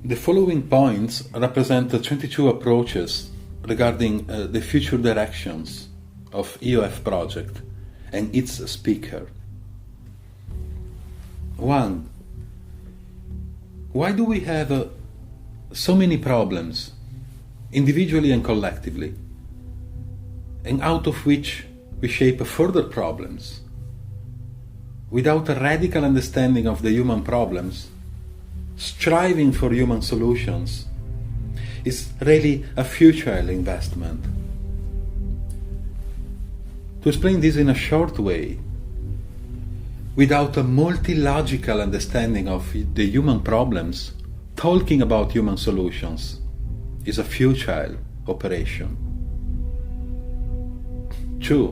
The following points represent the 22 approaches regarding the future directions of EOF project and its speaker. 1. Why do we have so many problems, individually and collectively, and out of which we shape further problems? Without a radical understanding of the human problems, striving for human solutions is really a futile investment. To explain this in a short way, without a multi-logical understanding of the human problems, talking about human solutions is a futile operation. 2.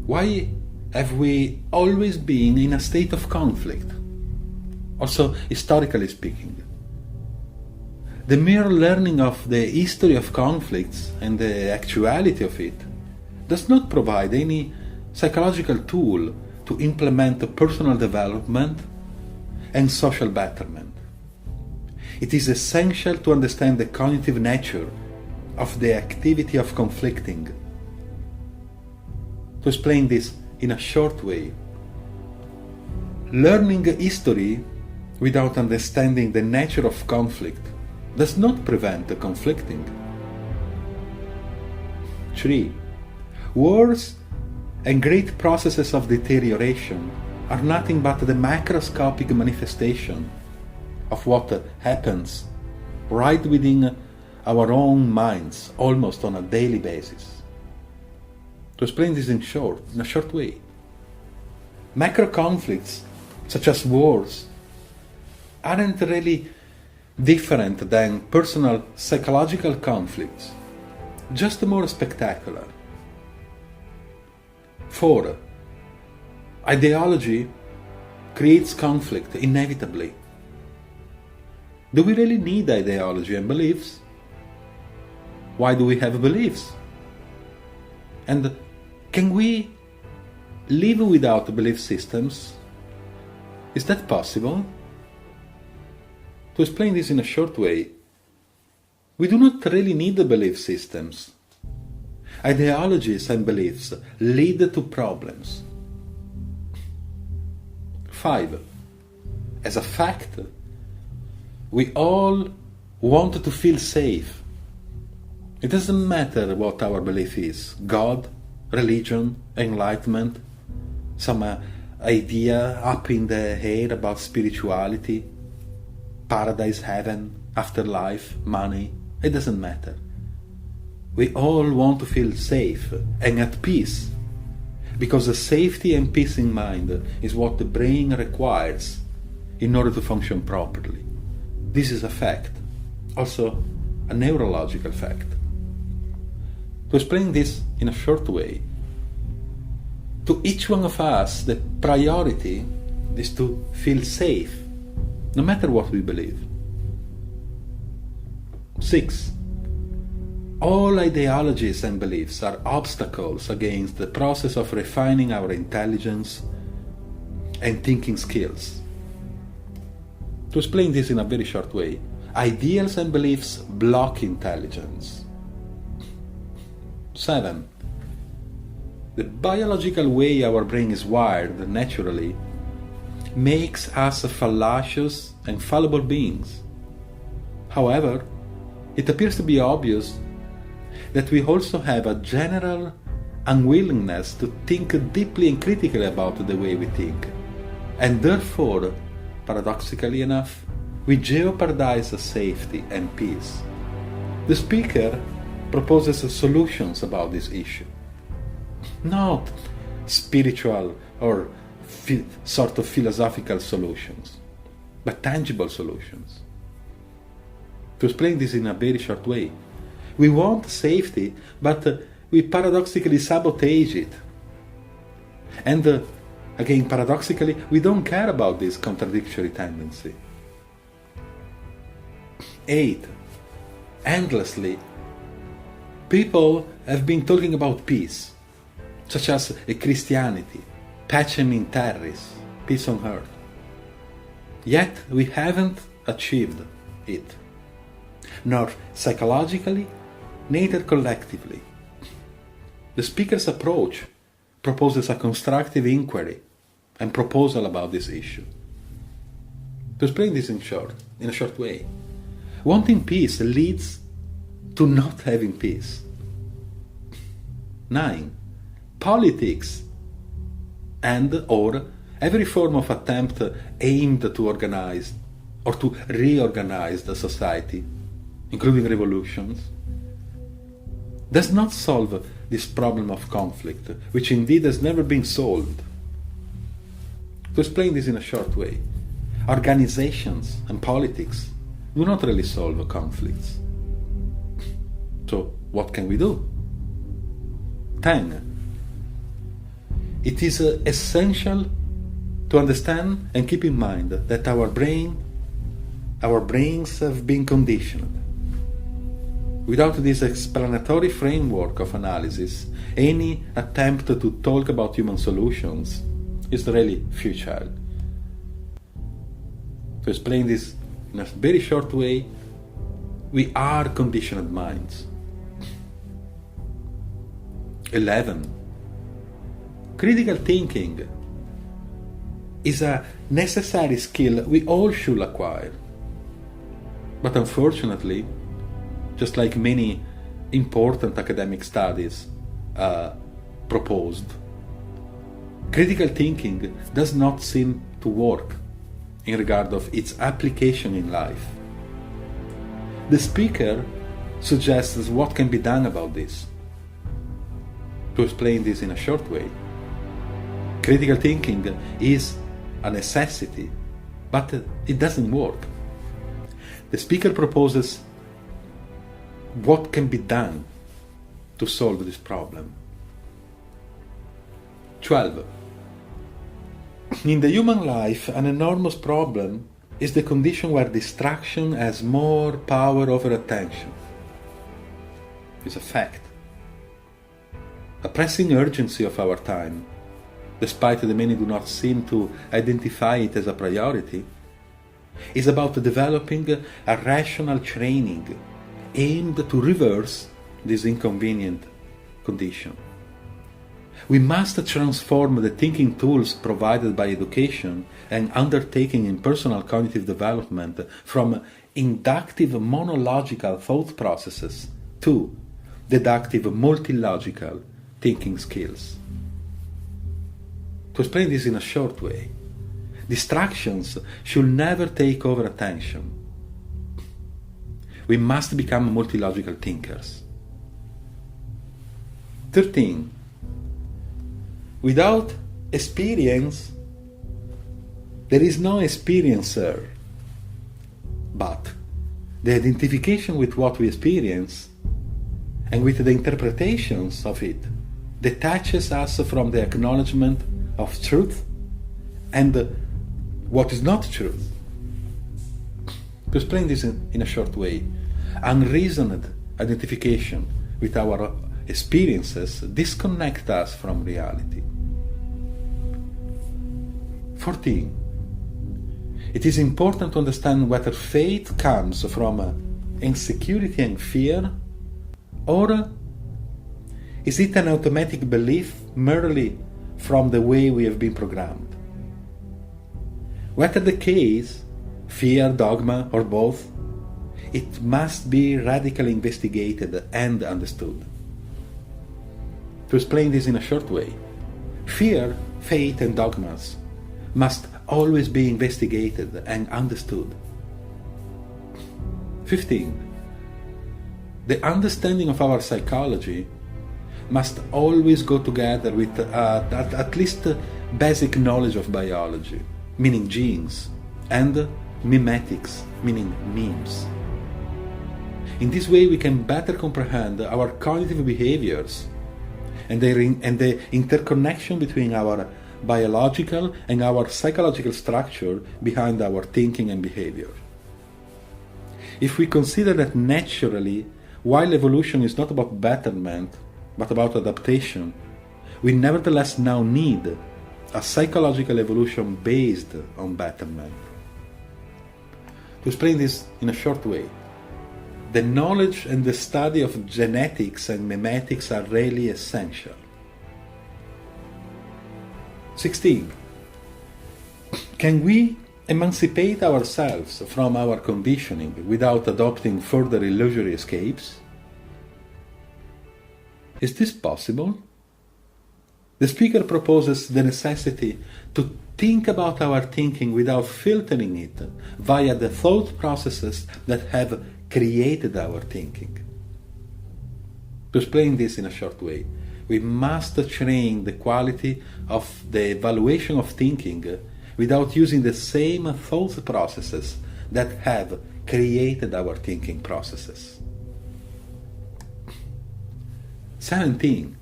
Why have we always been in a state of conflict? Also, historically speaking, the mere learning of the history of conflicts and the actuality of it does not provide any psychological tool to implement personal development and social betterment. It is essential to understand the cognitive nature of the activity of conflicting. To explain this in a short way, learning history without understanding the nature of conflict does not prevent the conflicting. 3. Wars and great processes of deterioration are nothing but the macroscopic manifestation of what happens right within our own minds, almost on a daily basis. To explain this in a short way, macro conflicts, such as wars, aren't really different than personal psychological conflicts, just more spectacular. 4. Ideology creates conflict inevitably. Do we really need ideology and beliefs? Why do we have beliefs? And can we live without belief systems? Is that possible? To explain this in a short way, we do not really need the belief systems. Ideologies and beliefs lead to problems. 5. As a fact, we all want to feel safe. It doesn't matter what our belief is: God, religion, enlightenment, some idea up in the air about spirituality, paradise, heaven, afterlife, money. It doesn't matter. We all want to feel safe and at peace, because the safety and peace in mind is what the brain requires in order to function properly. This is a fact, also a neurological fact. To explain this in a short way, to each one of us the priority is to feel safe, no matter what we believe. 6. All ideologies and beliefs are obstacles against the process of refining our intelligence and thinking skills. To explain this in a very short way, ideals and beliefs block intelligence. 7. The biological way our brain is wired naturally makes us fallacious and fallible beings. However, it appears to be obvious that we also have a general unwillingness to think deeply and critically about the way we think, and therefore, paradoxically enough, we jeopardize safety and peace. The speaker proposes solutions about this issue, not spiritual or sort of philosophical solutions, but tangible solutions. To explain this in a very short way, we want safety, but we paradoxically sabotage it. And again, paradoxically, we don't care about this contradictory tendency. 8. Endlessly, people have been talking about peace, such as a Christianity, pacem in terris, peace on earth. Yet we haven't achieved it, nor psychologically, neither collectively. The speaker's approach proposes a constructive inquiry and proposal about this issue. To explain this in a short way, wanting peace leads to not having peace. 9. Politics and or every form of attempt aimed to organize or to reorganize the society, including revolutions, does not solve this problem of conflict, which indeed has never been solved. To explain this in a short way, organizations and politics do not really solve conflicts. So, what can we do? 10. It is essential to understand and keep in mind that our brains have been conditioned. Without this explanatory framework of analysis, any attempt to talk about human solutions is really futile. To explain this in a very short way, we are conditioned minds. 11. Critical thinking is a necessary skill we all should acquire. But unfortunately, just like many important academic studies proposed, critical thinking does not seem to work in regard of its application in life. The speaker suggests what can be done about this. To explain this in a short way, critical thinking is a necessity, but it doesn't work. The speaker proposes what can be done to solve this problem. 12. In the human life, an enormous problem is the condition where distraction has more power over attention. It's a fact. A pressing urgency of our time, despite the many do not seem to identify it as a priority, is about developing a rational training aimed to reverse this inconvenient condition. We must transform the thinking tools provided by education and undertaking in personal cognitive development from inductive monological thought processes to deductive multi-logical thinking skills. To explain this in a short way, distractions should never take over attention. We must become multi-logical thinkers. 13. Without experience, there is no experiencer. But the identification with what we experience and with the interpretations of it detaches us from the acknowledgement of truth and what is not truth. To explain this in a short way, unreasoned identification with our experiences disconnect us from reality. 14. It is important to understand whether faith comes from insecurity and fear, or is it an automatic belief merely from the way we have been programmed? Whether the case, fear, dogma, or both, it must be radically investigated and understood. To explain this in a short way, fear, faith, and dogmas must always be investigated and understood. 15. The understanding of our psychology must always go together with at least basic knowledge of biology, meaning genes, and memetics, meaning memes. In this way we can better comprehend our cognitive behaviors and the interconnection between our biological and our psychological structure behind our thinking and behavior. If we consider that naturally, while evolution is not about betterment, but about adaptation, we nevertheless now need a psychological evolution based on betterment. To explain this in a short way, the knowledge and the study of genetics and memetics are really essential. 16. Can we emancipate ourselves from our conditioning without adopting further illusory escapes? Is this possible? The speaker proposes the necessity to think about our thinking without filtering it via the thought processes that have created our thinking. To explain this in a short way, we must train the quality of the evaluation of thinking without using the same thought processes that have created our thinking processes. 17.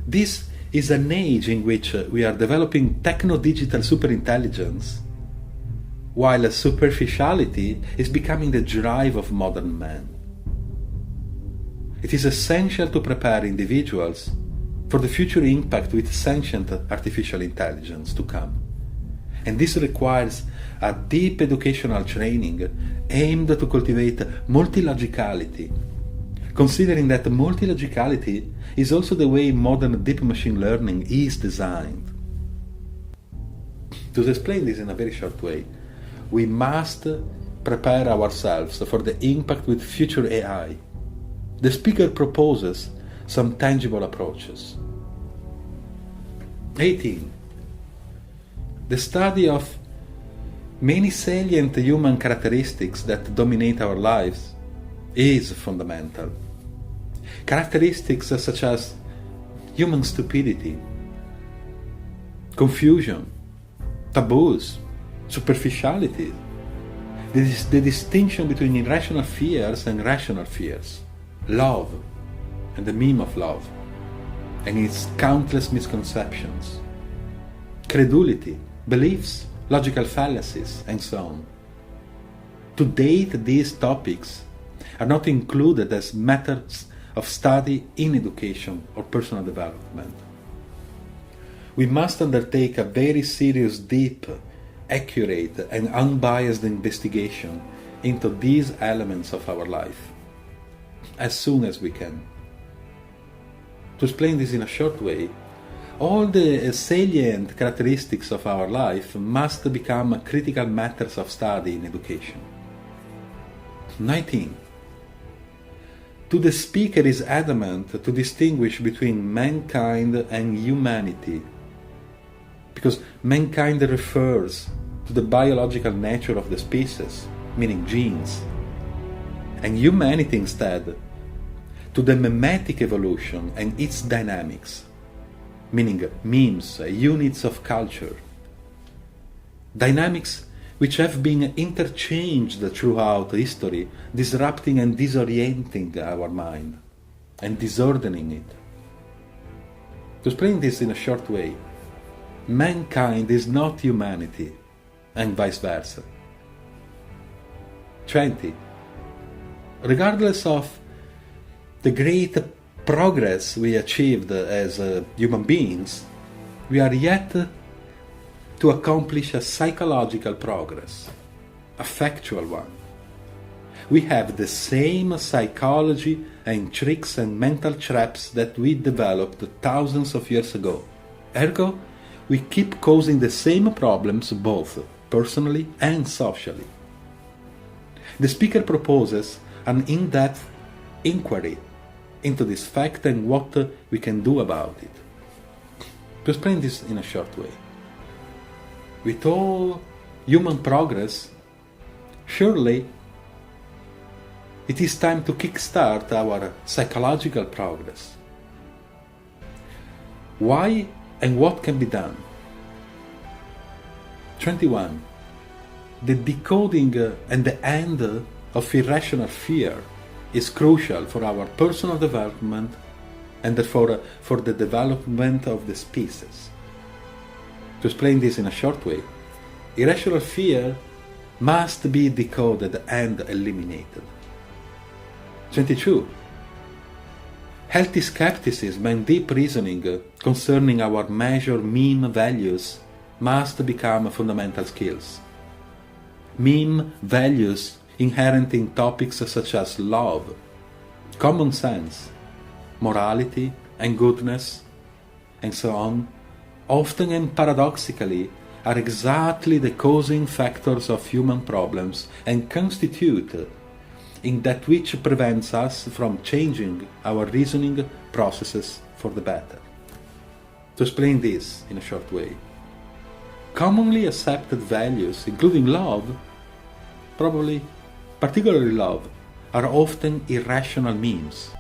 This is an age in which we are developing techno-digital superintelligence, while superficiality is becoming the drive of modern man. It is essential to prepare individuals for the future impact with sentient artificial intelligence to come. And this requires a deep educational training aimed to cultivate multi-logicality, considering that multi-logicality is also the way modern deep machine learning is designed. To explain this in a very short way, we must prepare ourselves for the impact with future AI. The speaker proposes some tangible approaches. 18. The study of many salient human characteristics that dominate our lives is fundamental. Characteristics such as human stupidity, confusion, taboos, superficiality, the distinction between irrational fears and rational fears, love and the meme of love, and its countless misconceptions, credulity, beliefs, logical fallacies, and so on. To date, these topics are not included as matters of study in education or personal development. We must undertake a very serious, deep, accurate, and unbiased investigation into these elements of our life as soon as we can. To explain this in a short way, all the salient characteristics of our life must become critical matters of study in education. 19. To the speaker is adamant to distinguish between mankind and humanity, because mankind refers to the biological nature of the species, meaning genes, and humanity instead to the memetic evolution and its dynamics, meaning memes, units of culture. Dynamics which have been interchanged throughout history, disrupting and disorienting our mind and disordering it. To explain this in a short way, mankind is not humanity, and vice versa. 20. Regardless of the great progress we achieved as human beings, we are yet to accomplish a psychological progress, a factual one. We have the same psychology and tricks and mental traps that we developed thousands of years ago. Ergo, we keep causing the same problems both personally and socially. The speaker proposes an in-depth inquiry into this fact and what we can do about it. To explain this in a short way, with all human progress, surely it is time to kickstart our psychological progress. Why and what can be done? 21. The decoding and the end of irrational fear is crucial for our personal development and therefore for the development of the species. To explain this in a short way, irrational fear must be decoded and eliminated. 22. Healthy skepticism and deep reasoning concerning our measure meme values must become fundamental skills. meme values inherent in topics such as love, common sense, morality and goodness, and so on, often and paradoxically are exactly the causing factors of human problems and constitute in that which prevents us from changing our reasoning processes for the better. To explain this in a short way, commonly accepted values, including love, probably particularly love, are often irrational memes.